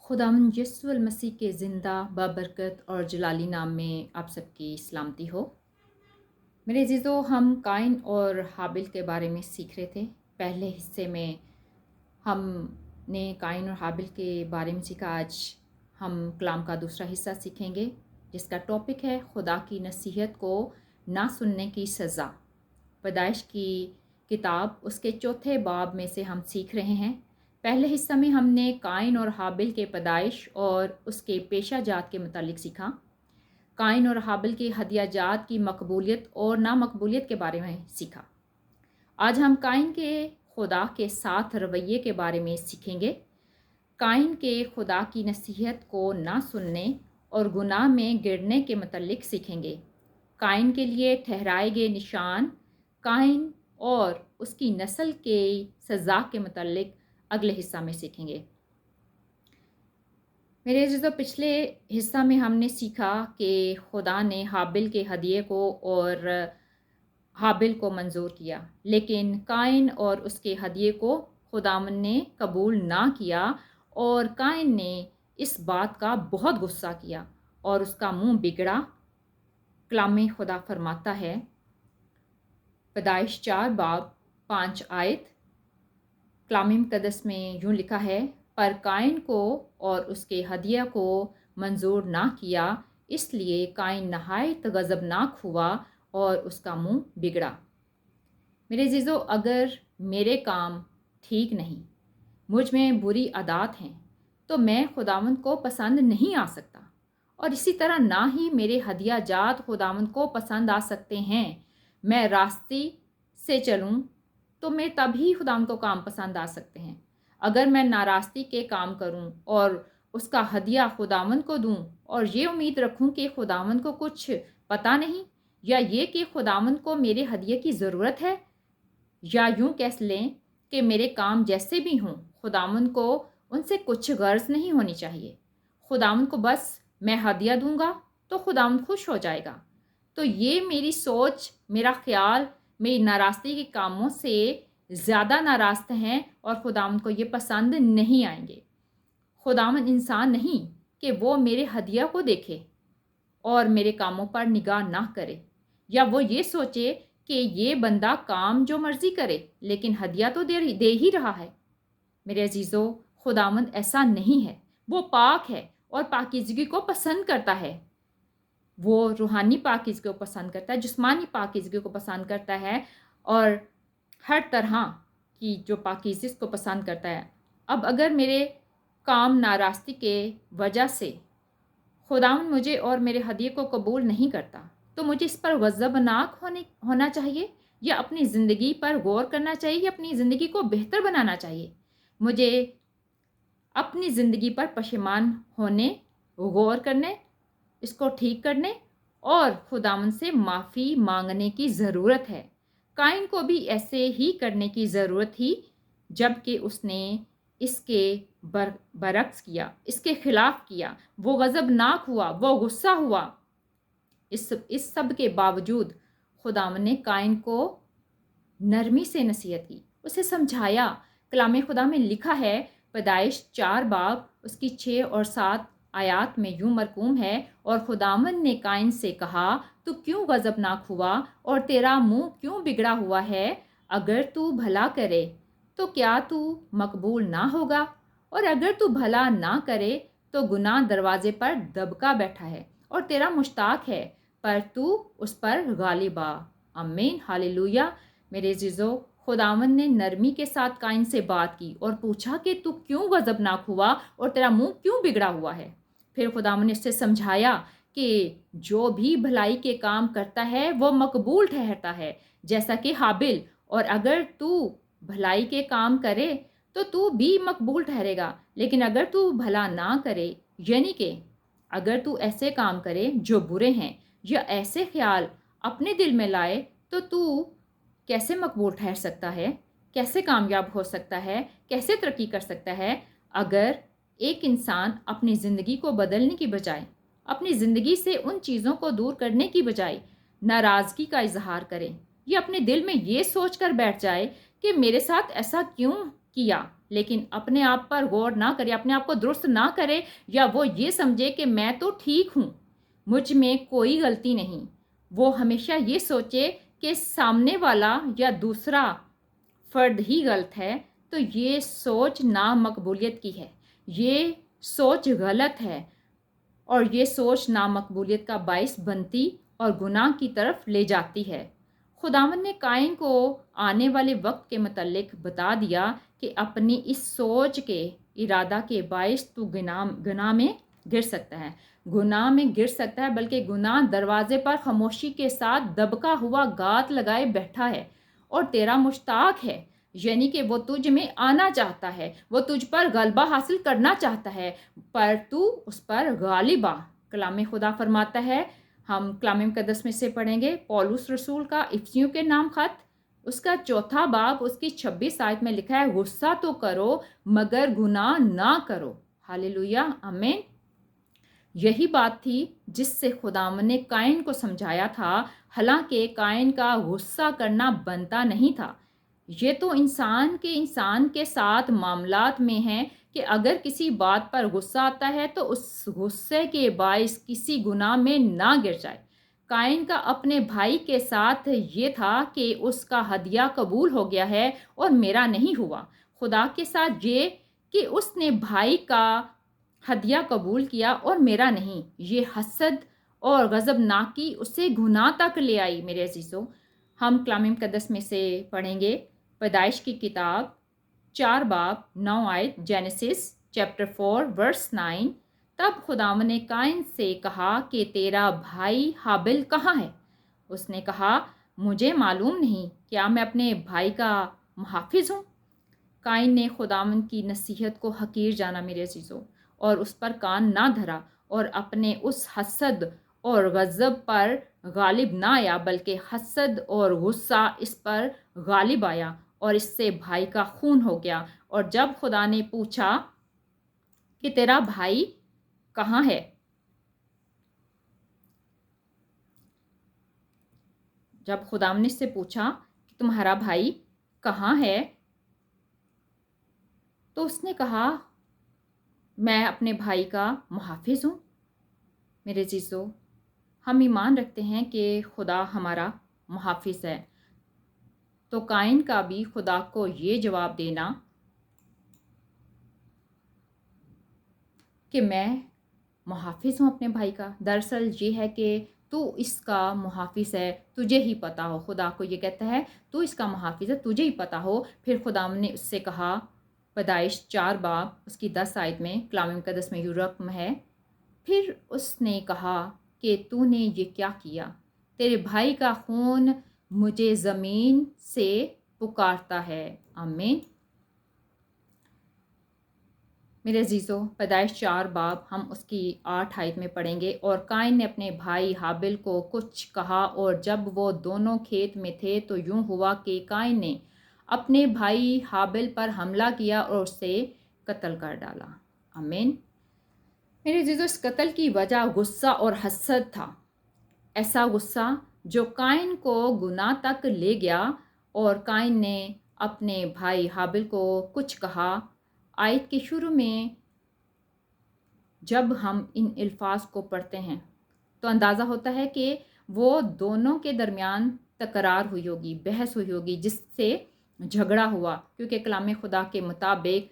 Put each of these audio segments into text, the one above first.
खुदावंद यीशु मसीह के ज़िंदा बाबरकत और जलाली नाम में आप सबकी सलामती हो। मेरे अज़ीज़ों, हम काइन और हाबिल के बारे में सीख रहे थे। पहले हिस्से में हमने काइन और हाबिल के बारे में सीखा। आज हम कलाम का दूसरा हिस्सा सीखेंगे जिसका टॉपिक है खुदा की नसीहत को ना सुनने की सज़ा। पैदाइश की किताब उसके चौथे बाब में से हम सीख रहे हैं। पहले हिस्सा में हमने काइन और हाबिल के पैदाइश और उसके पेशा जात के मुतालिक सीखा। काइन और हाबिल की हदिया जात की मकबूलियत और नामकबूलियत के बारे में सीखा। आज हम काइन के खुदा के साथ रवैये के बारे में सीखेंगे। काइन के खुदा की नसीहत को ना सुनने और गुनाह में गिरने के मुतालिक सीखेंगे। काइन के लिए ठहराए गए निशान, काइन और उसकी नस्ल के सज़ा के मुतालिक अगले हिस्सा में सीखेंगे। मेरे अज़ीज़ों, पिछले हिस्सा में हमने सीखा कि खुदा ने हाबिल के हदिये को और हाबिल को मंजूर किया, लेकिन काइन और उसके हदिये को खुदावंद ने कबूल ना किया और काइन ने इस बात का बहुत गुस्सा किया और उसका मुंह बिगड़ा। कलाम खुदा फरमाता है, पैदाइश 4 बाब 5 आयत, कलाम मुक़द्दस में यूँ लिखा है, पर काइन को और उसके हदिया को मंजूर ना किया, इसलिए काइन नहायत गज़बनाक हुआ और उसका मुंह बिगड़ा। मेरे अज़ीज़ों, अगर मेरे काम ठीक नहीं, मुझ में बुरी आदत हैं, तो मैं खुदावंद को पसंद नहीं आ सकता, और इसी तरह ना ही मेरे हदिया जात खुदावंद को पसंद आ सकते हैं। मैं रास्ते से चलूं तो मैं तभी खुदावंद को काम पसंद आ सकते हैं। अगर मैं नारास्ती के काम करूं और उसका हदिया खुदावंद को दूं और ये उम्मीद रखूं कि खुदावंद को कुछ पता नहीं, या ये कि खुदावंद को मेरे हदिये की ज़रूरत है, या यूं कह लें कि मेरे काम जैसे भी हों, खुदावंद को उनसे कुछ गर्ज नहीं होनी चाहिए। खुदावंद को बस मैं हदिया दूंगा तो खुदावंद खुश हो जाएगा। तो ये मेरी सोच, मेरा ख्याल मेरी नाराज़गी के कामों से ज़्यादा नाराज़ हैं और खुदावंद को ये पसंद नहीं आएंगे। खुदावंद इंसान नहीं कि वो मेरे हदिया को देखे और मेरे कामों पर निगाह ना करे, या वो ये सोचे कि ये बंदा काम जो मर्ज़ी करे लेकिन हदिया तो दे ही रहा है। मेरे अज़ीज़ों, खुदावंद ऐसा नहीं है। वो पाक है और पाकीज़गी को पसंद करता है। वो रूहानी पाकीज़गी को पसंद करता है, जिस्मानी पाकीज़गी को पसंद करता है, और हर तरह की जो पाकीज़गी को पसंद करता है। अब अगर मेरे काम नाराज़गी के वजह से खुदावंद मुझे और मेरे हदिये को कबूल नहीं करता, तो मुझे इस पर गज़बनाक होना चाहिए, या अपनी ज़िंदगी पर गौर करना चाहिए, या अपनी ज़िंदगी को बेहतर बनाना चाहिए। मुझे अपनी ज़िंदगी पर पशेमान होने, गौर करने, इसको ठीक करने और खुदावंद से माफ़ी मांगने की ज़रूरत है। काइन को भी ऐसे ही करने की ज़रूरत थी, जबकि उसने इसके बरक्स किया, इसके ख़िलाफ़ किया। वो गज़बनाक हुआ, वो गुस्सा हुआ। इस सब के बावजूद खुदावंद ने काइन को नरमी से नसीहत की, उसे समझाया। कलाम खुदा में लिखा है, पैदाइश 4 बाब उसकी 6 और 7 आयात में यूँ मरकूम है, और खुदावंद ने काइन से कहा, तू क्यों गज़बनाक हुआ और तेरा मुंह क्यों बिगड़ा हुआ है? अगर तू भला करे तो क्या तू मकबूल ना होगा, और अगर तू भला ना करे तो गुनाह दरवाजे पर दबका बैठा है और तेरा मुश्ताक है, पर तू उस पर गालिब आ। आमीन, हालेलुया। मेरे अज़ीज़ों, खुदावंद ने नरमी के साथ काइन से बात की और पूछा कि तू क्यों गज़बनाक हुआ और तेरा मुंह क्यों बिगड़ा हुआ है। फिर खुदावंद ने उससे समझाया कि जो भी भलाई के काम करता है वो मकबूल ठहरता है, जैसा कि हाबिल, और अगर तू भलाई के काम करे तो तू भी मकबूल ठहरेगा, लेकिन अगर तू भला ना करे, यानी कि अगर तू ऐसे काम करे जो बुरे हैं, या ऐसे ख्याल अपने दिल में लाए, तो तू कैसे मकबूल ठहर सकता है? कैसे कामयाब हो सकता है? कैसे तरक्की कर सकता है? अगर एक इंसान अपनी ज़िंदगी को बदलने की बजाय, अपनी ज़िंदगी से उन चीज़ों को दूर करने की बजाय नाराज़गी का इजहार करे, या अपने दिल में ये सोच कर बैठ जाए कि मेरे साथ ऐसा क्यों کیا لیکن اپنے آپ پر غور نہ کرے، اپنے آپ کو درست نہ کرے، یا وہ یہ سمجھے کہ میں تو ٹھیک ہوں، مجھ میں کوئی غلطی نہیں، وہ ہمیشہ یہ سوچے کہ سامنے والا یا دوسرا فرد ہی غلط ہے، تو یہ سوچ نامقبولیت کی ہے، یہ سوچ غلط ہے، اور یہ سوچ نامقبولیت کا باعث بنتی اور گناہ کی طرف لے جاتی ہے۔ خداوند نے قائن کو آنے والے وقت کے متعلق بتا دیا کہ اپنی اس سوچ کے ارادہ کے باعث تو گناہ میں گر سکتا ہے، گناہ میں گر سکتا ہے، بلکہ گناہ دروازے پر خاموشی کے ساتھ دبکا ہوا گات لگائے بیٹھا ہے اور تیرا مشتاق ہے، یعنی کہ وہ تجھ میں آنا چاہتا ہے، وہ تجھ پر غلبہ حاصل کرنا چاہتا ہے، پر تو اس پر غالب آ۔ کلام خدا فرماتا ہے، ہم کلام مقدس میں سے پڑھیں گے پولس رسول کا افسیوں کے نام خط، اس کا 4 باب اس کی 26 آیت میں لکھا ہے، غصہ تو کرو مگر گناہ نہ کرو۔ ہاللیلویہ، آمین۔ یہی بات تھی جس سے خداوند نے قائن کو سمجھایا تھا، حالانکہ قائن کا غصہ کرنا بنتا نہیں تھا۔ یہ تو انسان کے ساتھ معاملات میں ہے کہ اگر کسی بات پر غصہ آتا ہے تو اس غصے کے باعث کسی گناہ میں نہ گر جائے۔ قائن کا اپنے بھائی کے ساتھ یہ تھا کہ اس کا ہدیہ قبول ہو گیا ہے اور میرا نہیں ہوا۔ خدا کے ساتھ یہ کہ اس نے بھائی کا ہدیہ قبول کیا اور میرا نہیں، یہ حسد اور غضبناکی اسے گناہ تک لے آئی۔ میرے عزیزو، ہم کلام مقدس میں سے پڑھیں گے پیدائش کی کتاب 4 باب 9 آیت، جینیسس چیپٹر 4 ورس 9۔ تب خداوند نے قائن سے کہا کہ تیرا بھائی حابل کہاں ہے؟ اس نے کہا، مجھے معلوم نہیں، کیا میں اپنے بھائی کا محافظ ہوں؟ قائن نے خداوند کی نصیحت کو حقیر جانا میرے عزیزو، اور اس پر کان نہ دھرا، اور اپنے اس حسد اور غضب پر غالب نہ آیا، بلکہ حسد اور غصہ اس پر غالب آیا اور اس سے بھائی کا خون ہو گیا۔ اور جب خدا نے پوچھا کہ تیرا بھائی کہاں ہے، جب خدا نے اس سے پوچھا کہ تمہارا بھائی کہاں ہے، تو اس نے کہا، میں اپنے بھائی کا محافظ ہوں۔ میرے عزیزو، ہم ایمان رکھتے ہیں کہ خدا ہمارا محافظ ہے، تو قائن کا بھی خدا کو یہ جواب دینا کہ میں محافظ ہوں اپنے بھائی کا، دراصل یہ ہے کہ تو اس کا محافظ ہے، تجھے ہی پتا ہو۔ خدا کو یہ کہتا ہے تو اس کا محافظ ہے، تجھے ہی پتا ہو۔ پھر خدا نے اس سے کہا، پیدائش 4 باب اس کی 10 آیت میں کلام مقدس میں یہ رقم ہے، پھر اس نے کہا کہ تو نے یہ کیا کیا؟ تیرے بھائی کا خون مجھے زمین سے پکارتا ہے۔ آمین۔ میرے عزیزو، پیدائش 4 باب ہم اس کی 8 آیت میں پڑھیں گے، اور قائن نے اپنے بھائی حابل کو کچھ کہا، اور جب وہ دونوں کھیت میں تھے تو یوں ہوا کہ قائن نے اپنے بھائی حابل پر حملہ کیا اور اسے قتل کر ڈالا۔ آمین۔ میرے عزیزو، اس قتل کی وجہ غصہ اور حسد تھا، ایسا غصہ جو قائن کو گناہ تک لے گیا، اور قائن نے اپنے بھائی حابل کو کچھ کہا۔ آیت کے شروع میں جب ہم ان الفاظ کو پڑھتے ہیں تو اندازہ ہوتا ہے کہ وہ دونوں کے درمیان تکرار ہوئی ہوگی، بحث ہوئی ہوگی، جس سے جھگڑا ہوا، کیونکہ کلام خدا کے مطابق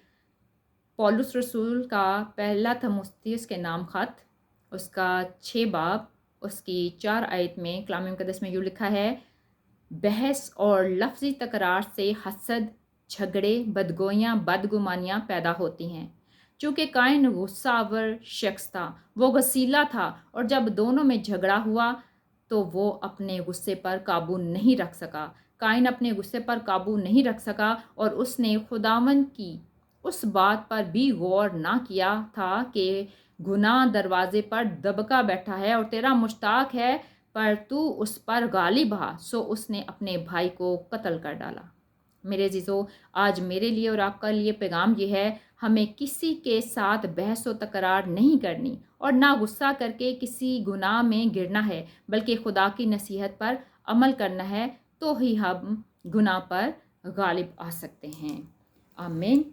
پولس رسول کا پہلا تھموتھیوس کے نام خط اس کا 6 باب اس کی 4 آیت میں کلام مقدس میں یوں لکھا ہے، بحث اور لفظی تکرار سے حسد، جھگڑے، بدگوئیاں، بدگمانیاں پیدا ہوتی ہیں۔ چونکہ قائن غصہ آور شخص تھا، وہ غصیلا تھا، اور جب دونوں میں جھگڑا ہوا تو وہ اپنے غصے پر قابو نہیں رکھ سکا۔ قائن اپنے غصے پر قابو نہیں رکھ سکا، اور اس نے خداوند کی اس بات پر بھی غور نہ کیا تھا کہ گناہ دروازے پر دبکا بیٹھا ہے اور تیرا مشتاق ہے، پر تو اس پر غالب آ، سو اس نے اپنے بھائی کو قتل کر ڈالا۔ میرے عزیزو، آج میرے لیے اور آپ کا لیے پیغام یہ ہے، ہمیں کسی کے ساتھ بحث و تکرار نہیں کرنی، اور نہ غصہ کر کے کسی گناہ میں گرنا ہے، بلکہ خدا کی نصیحت پر عمل کرنا ہے، تو ہی ہم گناہ پر غالب آ سکتے ہیں۔ आमीन।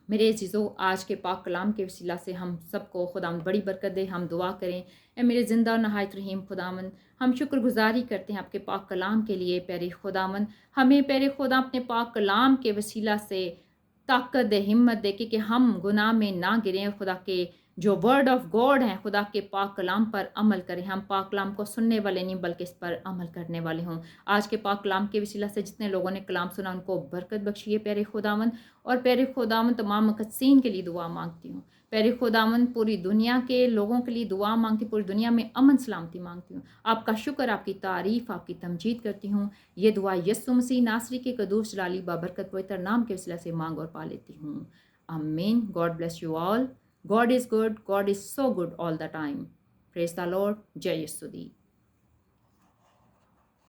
मेरे अज़ीज़ों, आज के पाक कलाम के वसीला से हम सबको खुदावंद बड़ी बरकत दे। हम दुआ करें, ए मेरे ज़िंदा और नहायत रहीम खुदावंद, हम शुक्रगुज़ारी करते हैं आपके पाक कलाम के लिए। प्यारे खुदावंद, हमें प्यारे खुदा अपने पाक कलाम के वसीला से ताकत दे, हिम्मत दे कि हम गुनाह में ना गिरें और खुदा के जो वर्ड ऑफ गॉड हैं, खुदा के पाक कलाम पर अमल करें। हम पाक कलाम को सुनने वाले नहीं बल्कि इस पर अमल करने वाले हों। आज के पाक कलाम के वसीला से जितने लोगों ने कलाम सुना उनको बरकत बख्शिए प्यारे खुदावंद। और प्यारे खुदावंद, तमाम मुकद्दसीन के लिए दुआ मांगती हूँ। प्यारे खुदावंद, पूरी दुनिया के लोगों के लिए दुआ मांगती हूँ, पूरी दुनिया में अमन सलामती मांगती हूँ। आपका शुक्र, आपकी तारीफ़, आपकी तमजीद करती हूँ। ये दुआ यस्सु मसीह नासरी के कदूस जलाली बाबरकत पवित्र नाम के वसीला से मांग और पा लेती हूँ। आमीन। God bless you all. God is good. God is so good all the time. Praise the Lord. Jai Yesudi.